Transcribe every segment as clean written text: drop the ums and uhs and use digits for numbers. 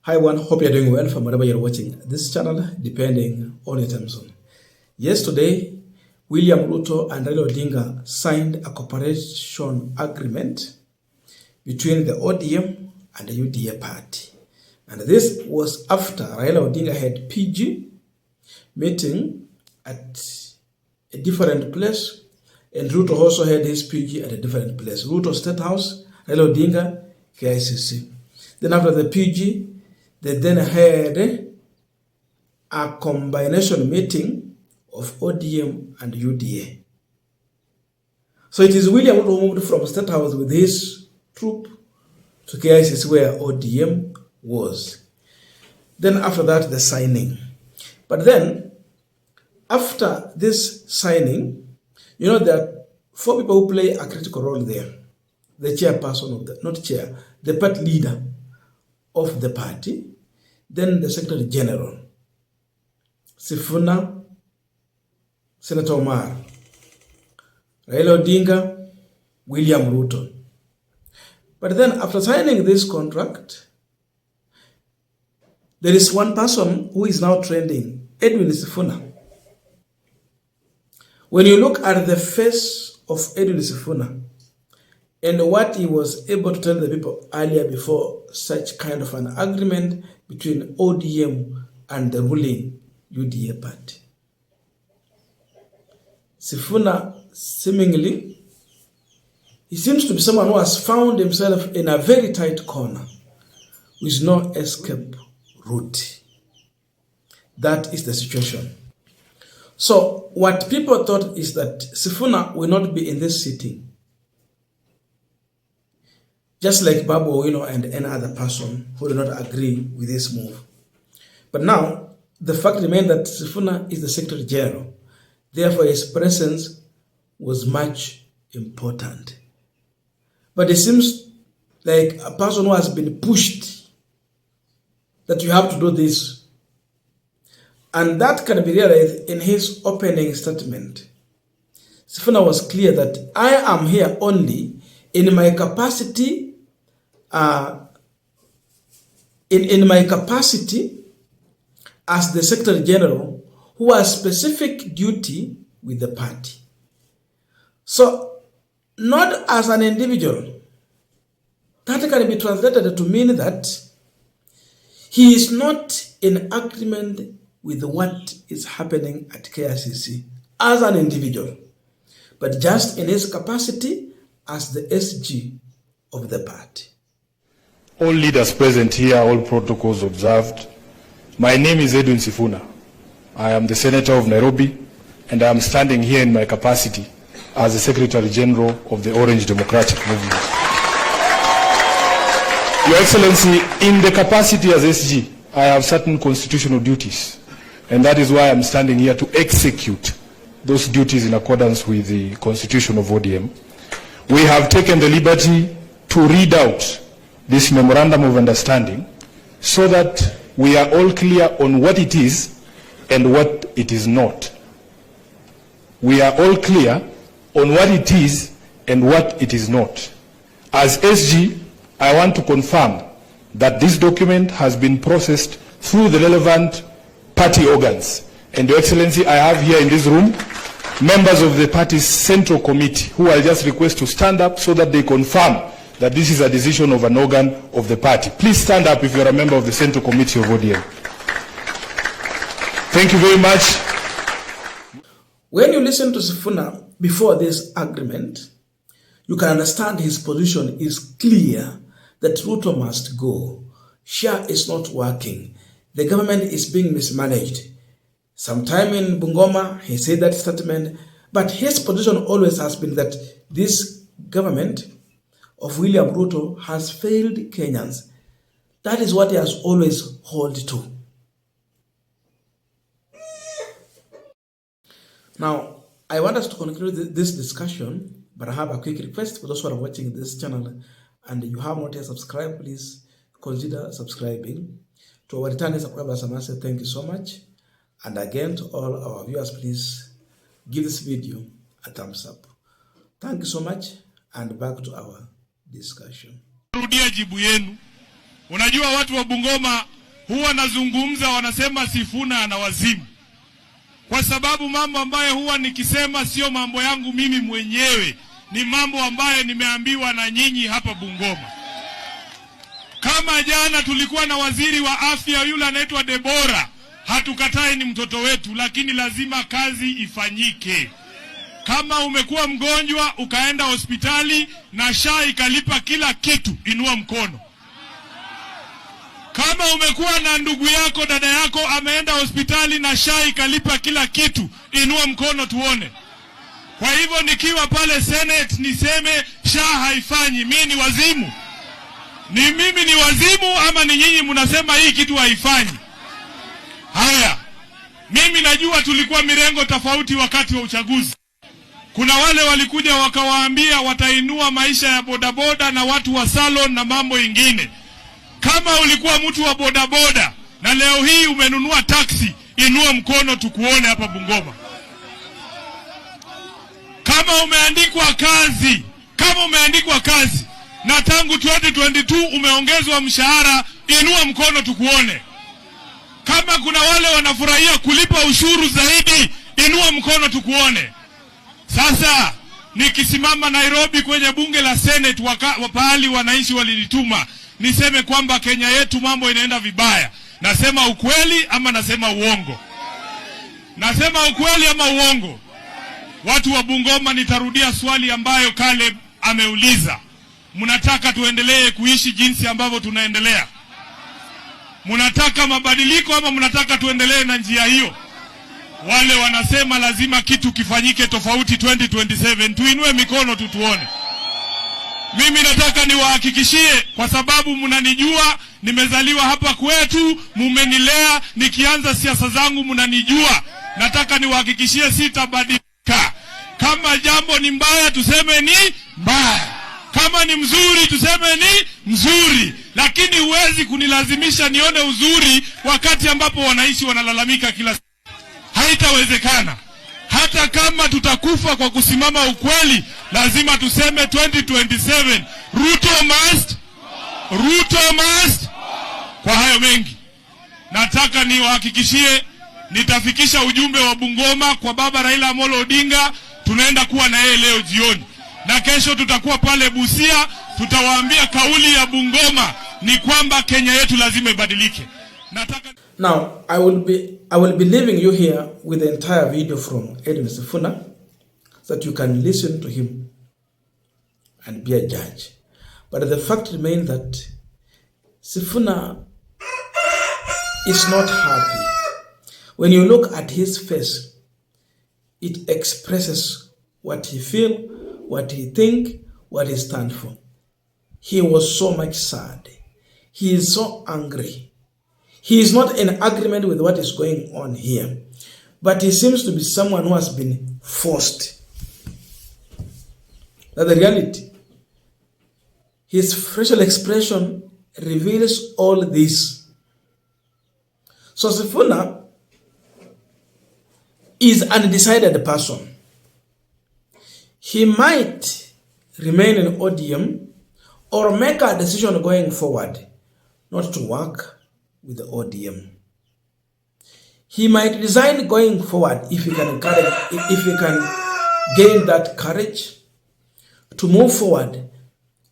Hi everyone, hope you're doing well from wherever you're watching this channel, depending on your time zone. Yesterday, William Ruto and Raila Odinga signed a cooperation agreement between the ODM and the UDA party. And this was after Raila Odinga had PG meeting at a different place, and Ruto also had his PG at a different place. Ruto State House, Raila Odinga, KICC. Then after the PG, they then had a combination meeting of ODM and UDA. So it is William who moved from State House with his troop to KICC where ODM was. Then after that, the signing. But then, after this signing, you know there are four people who play a critical role there. The chairperson of the, not chair, the party leader of the party, then the Secretary General, Sifuna, Senator Omar, Raila Odinga, William Ruto. But then after signing this contract, there is one person who is now trending, Edwin Sifuna. When you look at the face of Edwin Sifuna and what he was able to tell the people earlier before such kind of an agreement between ODM and the ruling UDA party, Sifuna seemingly, he seems to be someone who has found himself in a very tight corner with no escape route. That is the situation. So what people thought is that Sifuna will not be in this sitting, just like Babu and any other person who did not agree with this move. But now, the fact remains that Sifuna is the Secretary General. Therefore, his presence was much important. But it seems like a person who has been pushed that you have to do this. And that can be realized in his opening statement. Sifuna was clear that I am here only in my capacity in my capacity as the Secretary General who has specific duty with the party. So, not as an individual. That can be translated to mean that he is not in agreement with what is happening at KICC as an individual, but just in his capacity as the SG of the party. All leaders present here, all protocols observed. My name is Edwin Sifuna. I am the Senator of Nairobi, and I am standing here in my capacity as the Secretary General of the Orange Democratic Movement. Your Excellency, in the capacity as SG, I have certain constitutional duties, and that is why I am standing here to execute those duties in accordance with the Constitution of ODM. We have taken the liberty to read out this Memorandum of Understanding so that we are all clear on what it is and what it is not. We are all clear on what it is and what it is not. As SG, I want to confirm that this document has been processed through the relevant party organs. And Your Excellency, I have here in this room members of the party's central committee who I just request to stand up so that they confirm that this is a decision of an organ of the party. Please stand up if you're a member of the Central Committee of ODM. Thank you very much. When you listen to Sifuna before this agreement, you can understand his position is clear that Ruto must go. SHA is not working. The government is being mismanaged. Sometime in Bungoma, he said that statement, but his position always has been that this government of William Ruto has failed Kenyans. That is what he has always held to. Now, I want us to conclude this discussion, but I have a quick request for those who are watching this channel and you have not yet subscribed, please consider subscribing. To our returning subscribers, I must say thank you so much. And again, to all our viewers, please give this video a thumbs up. Thank you so much, and back to our discussion. Rudia jibu yenu. Unajua watu wa Bungoma huwa nazungumza, wanasema Sifuna ana wazimu. Kwa sababu mambo ambayo huwa nikisema sio mambo yangu mimi mwenyewe, ni mambo ambayo nimeambiwa na nyinyi hapa Bungoma. Kama jana tulikuwa na waziri wa afya yule anaitwa Debora, hatukatai ni mtoto wetu, lakini lazima kazi ifanyike. Kama umekuwa mgonjwa ukaenda hospitali na SHA ikalipa kila kitu, inua mkono. Kama umekuwa na ndugu yako, dada yako ameenda hospitali na SHA ikalipa kila kitu, inua mkono tuone. Kwa hivyo nikiwa pale Senate niseme SHA haifanyi, mimi ni wazimu? Ni mimi ni wazimu ama ni nyinyi mnasema hii kitu haifanyi? Haya, mimi najua tulikuwa mirengo tofauti wakati wa uchaguzi. Kuna wale walikuja wakawaambia watainua maisha ya bodaboda na watu wa salon na mambo ingine. Kama ulikuwa mtu wa bodaboda na leo hii umenunua taxi, inua mkono tukuone hapa Bungoma. Kama umeandikwa kazi na tangu 2022 umeongezwa mshahara, inua mkono tukuone. Kama kuna wale wanafurahia kulipa ushuru zaidi, inua mkono tukuone. Sasa nikisimama Nairobi kwenye bunge la Senate pahali wananchi walinituma niseme kwamba Kenya yetu mambo inaenda vibaya, nasema ukweli ama nasema uongo? Nasema ukweli ama uongo? Watu wa Bungoma, nitarudia swali ambayo Caleb ameuliza. Mnataka tuendelee kuishi jinsi ambavyo tunaendelea? Mnataka mabadiliko ama mnataka tuendelee na njia hiyo? Wale wanasema lazima kitu kifanyike tofauti 2027, tuinue mikono tutuone. Mimi nataka niwahakikishie, kwa sababu mnanijua, nimezaliwa hapa kwetu, mumenilea, nikianza siasa zangu mnanijua. Nataka niwahakikishie sitabadilika. Kama jambo ni mbaya tuseme ni mbaya, kama ni mzuri tuseme ni mzuri, lakini huwezi kunilazimisha nione uzuri wakati ambapo wanaishi wanalalamika kila siku. Haitawezekana. Hata kama tutakufa kwa kusimama ukweli, lazima tuseme 2027 Ruto must. Kwa hayo mengi, nataka niwahakikishie nitafikisha ujumbe wa Bungoma kwa baba Raila Amolo Odinga. Tunaenda kuwa na yeye leo jioni, na kesho tutakuwa pale Busia. Tutawaambia kauli ya Bungoma ni kwamba Kenya yetu lazima ibadilike. Now, I will be leaving you here with the entire video from Edwin Sifuna so that you can listen to him and be a judge. But the fact remains that Sifuna is not happy. When you look at his face, it expresses what he feels, what he thinks, what he stands for. He was so much sad. He is so angry. He is not in agreement with what is going on here, but he seems to be someone who has been forced. That's the reality. His facial expression reveals all this. So Sifuna is an undecided person. He might remain in ODM or make a decision going forward not to work with the ODM. He might resign going forward if he can gain that courage to move forward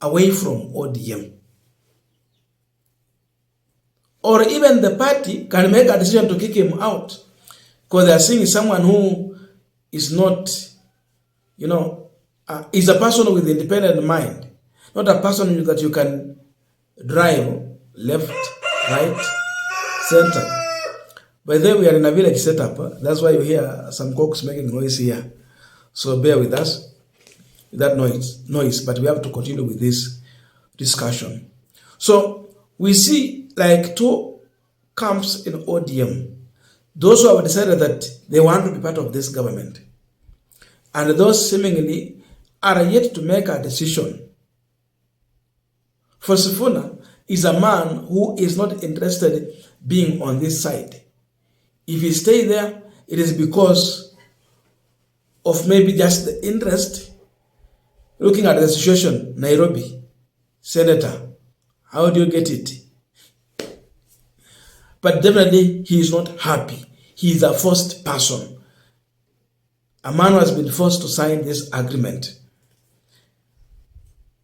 away from ODM. Or even the party can make a decision to kick him out because they are seeing someone who is not, is a person with independent mind, not a person that you can drive left, right, center. By the way, we are in a village setup. That's why you hear some cocks making noise here. So bear with us with that noise. But we have to continue with this discussion. So we see like two camps in ODM. Those who have decided that they want to be part of this government, and those seemingly are yet to make a decision. For Sifuna is a man who is not interested being on this side. If he stay there, it is because of maybe just the interest. Looking at the situation, Nairobi, Senator, how do you get it? but definitely he is not happy. He is a forced person. A man who has been forced to sign this agreement.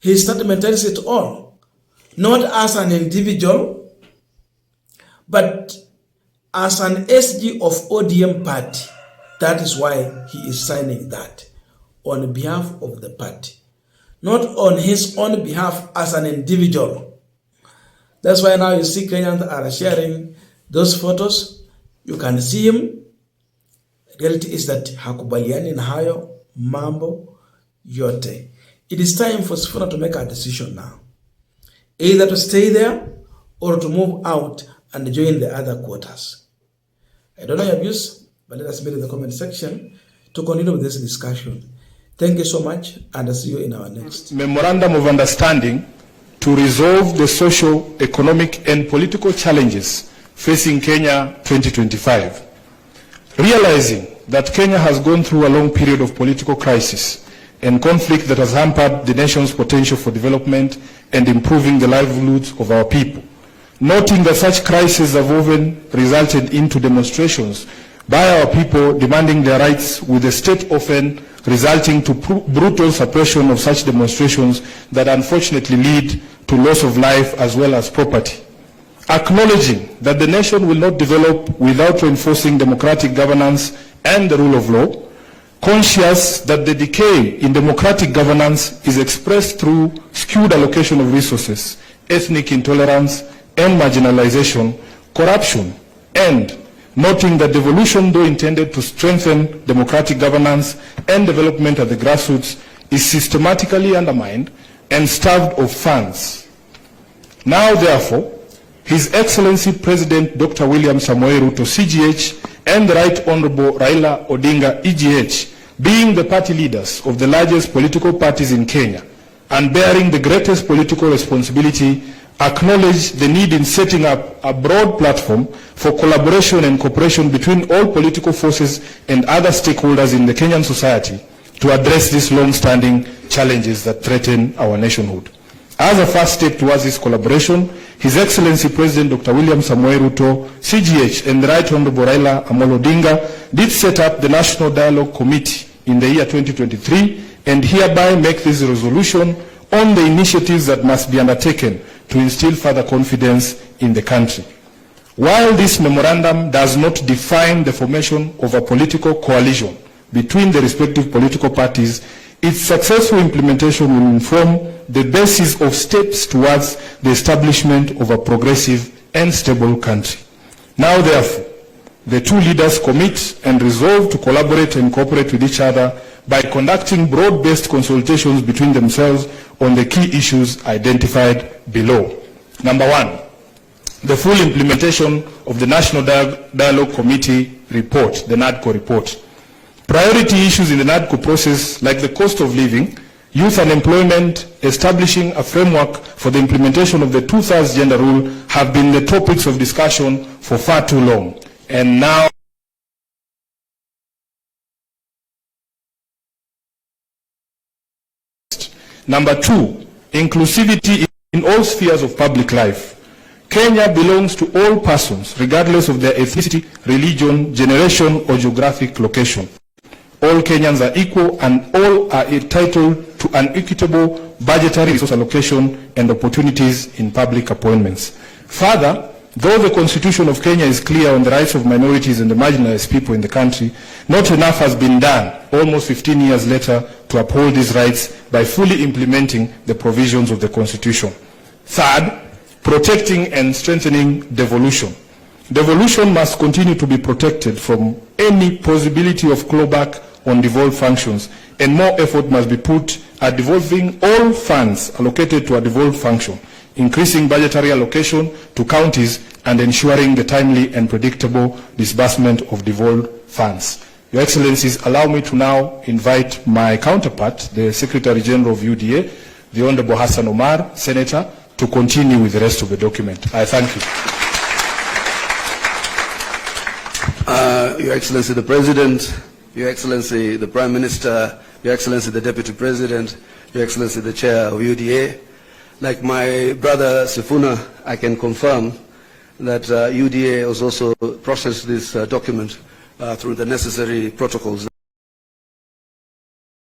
His statement tells it all. Not as an individual, but as an SG of ODM party. That is why he is signing that on behalf of the party. Not on his own behalf as an individual. That's why now you see Kenyans are sharing those photos. You can see him. The reality is that hakubaliani na hayo mambo yote. It is time for Sifuna to make a decision now. Either to stay there or to move out and join the other quarters. I don't know your views, but let us meet in the comment section to continue with this discussion. Thank you so much, and I'll see you in our next Memorandum of Understanding to resolve the social, economic, and political challenges facing Kenya 2025. Realizing that Kenya has gone through a long period of political crisis and conflict that has hampered the nation's potential for development and improving the livelihoods of our people. Noting that such crises have often resulted into demonstrations by our people demanding their rights, with the state often resulting to brutal suppression of such demonstrations that unfortunately lead to loss of life as well as property. Acknowledging that the nation will not develop without reinforcing democratic governance and the rule of law, conscious that the decay in democratic governance is expressed through skewed allocation of resources, ethnic intolerance and marginalization, corruption, and noting that devolution, though intended to strengthen democratic governance and development at the grassroots, is systematically undermined and starved of funds. Now, therefore, His Excellency President Dr. William Samoei Ruto, CGH, and the Right Honorable Raila Odinga, EGH, being the party leaders of the largest political parties in Kenya and bearing the greatest political responsibility, acknowledge the need in setting up a broad platform for collaboration and cooperation between all political forces and other stakeholders in the Kenyan society to address these long-standing challenges that threaten our nationhood. As a first step towards this collaboration, His Excellency President Dr. William Samoei Ruto, CGH, and the Right Honorable Raila Odinga did set up the National Dialogue Committee in the year 2023 and hereby make this resolution on the initiatives that must be undertaken to instill further confidence in the country. While this memorandum does not define the formation of a political coalition between the respective political parties, its successful implementation will inform the basis of steps towards the establishment of a progressive and stable country. Now, therefore, the two leaders commit and resolve to collaborate and cooperate with each other by conducting broad-based consultations between themselves on the key issues identified below. Number one, the full implementation of the National Dialogue Committee report, the NADCO report. Priority issues in the NADCO process, like the cost of living, youth unemployment, establishing a framework for the implementation of the 2/3 gender rule, have been the topics of discussion for far too long. And now, number two, inclusivity in all spheres of public life. Kenya belongs to all persons, regardless of their ethnicity, religion, generation, or geographic location. All Kenyans are equal and all are entitled to an equitable budgetary resource allocation and opportunities in public appointments. Further, though the Constitution of Kenya is clear on the rights of minorities and the marginalized people in the country, not enough has been done, almost 15 years later, to uphold these rights by fully implementing the provisions of the Constitution. Third, protecting and strengthening devolution. Devolution must continue to be protected from any possibility of clawback on devolved functions, and more effort must be put at devolving all funds allocated to a devolved function, increasing budgetary allocation to counties, and ensuring the timely and predictable disbursement of devolved funds. Your Excellencies, allow me to now invite my counterpart, the Secretary General of UDA, the Honorable Hassan Omar, Senator, to continue with the rest of the document. I thank you. Your Excellency the President, Your Excellency the Prime Minister, Your Excellency the Deputy President, Your Excellency the Chair of UDA, like my brother Sifuna, I can confirm that UDA has also processed this document through the necessary protocols.